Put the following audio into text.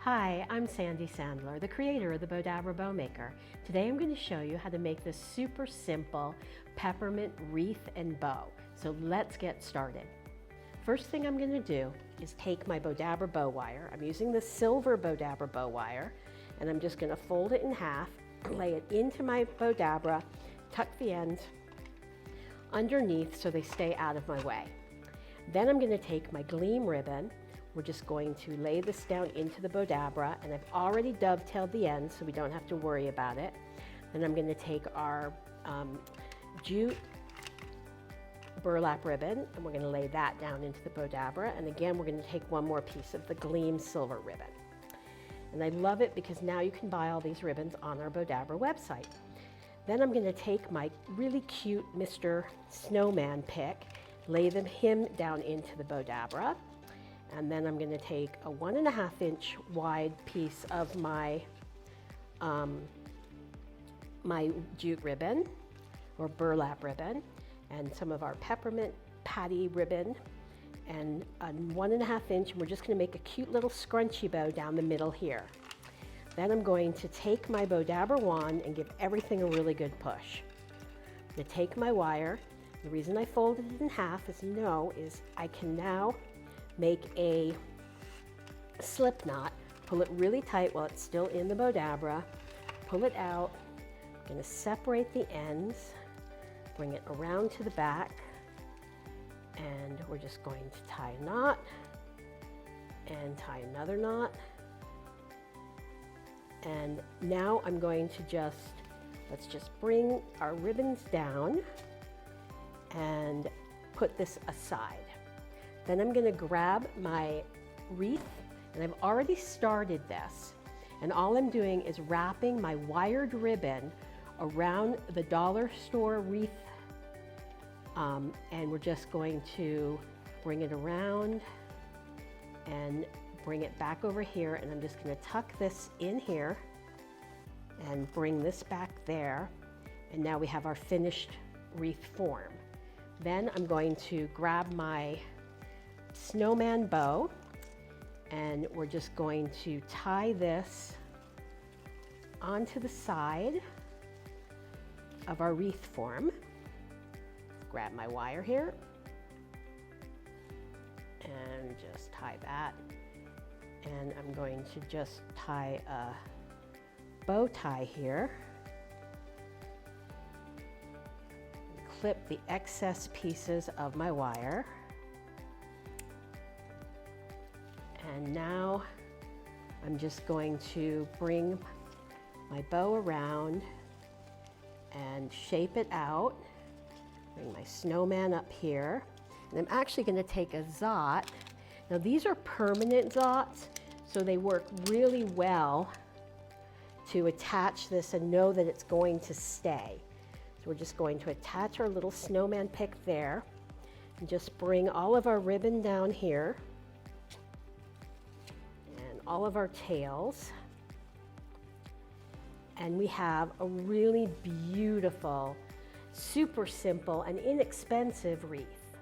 Hi, I'm Sandy Sandler, the creator of the Bowdabra Bow Maker. Today I'm going to show you how to make this super simple peppermint wreath and bow. So let's get started. First thing I'm going to do is take my Bowdabra bow wire. I'm using the silver Bowdabra bow wire, and I'm just going to fold it in half, lay it into my Bowdabra, tuck the ends underneath so they stay out of my way. Then I'm going to take my gleam ribbon. We're just going to lay this down into the Bowdabra, and I've already dovetailed the ends so we don't have to worry about it. Then I'm going to take our jute burlap ribbon, and we're going to lay that down into the Bowdabra. And again, we're going to take one more piece of the gleam silver ribbon. And I love it because now you can buy all these ribbons on our Bowdabra website. Then I'm going to take my really cute Mr. Snowman Pick, lay him down into the Bowdabra. And then I'm going to take a 1.5 inch wide piece of my my jute ribbon or burlap ribbon, and some of our peppermint patty ribbon, and a 1.5 inch, and we're just going to make a cute little scrunchy bow down the middle here. Then I'm going to take my Bowdabra wand and give everything a really good push. I'm going to take my wire. The reason I folded it in half, as you know, is I can now make a slip knot, pull it really tight while it's still in the Bowdabra, pull it out. I'm going to separate the ends, bring it around to the back, and we're just going to tie a knot and tie another knot. And now I'm going to let's just bring our ribbons down and put this aside. Then I'm going to grab my wreath, and I've already started this. And all I'm doing is wrapping my wired ribbon around the dollar store wreath. And we're just going to bring it around and bring it back over here. And I'm just going to tuck this in here and bring this back there. And now we have our finished wreath form. Then I'm going to grab my snowman bow, and we're just going to tie this onto the side of our wreath form. Grab my wire here and just tie that, and I'm going to just tie a bow tie here, and clip the excess pieces of my wire. And now I'm just going to bring my bow around and shape it out. Bring my snowman up here. And I'm actually going to take a zot. Now these are permanent zots, so they work really well to attach this and know that it's going to stay. So we're just going to attach our little snowman pick there and just bring all of our ribbon down here, all of our tails, and we have a really beautiful, super simple and inexpensive wreath.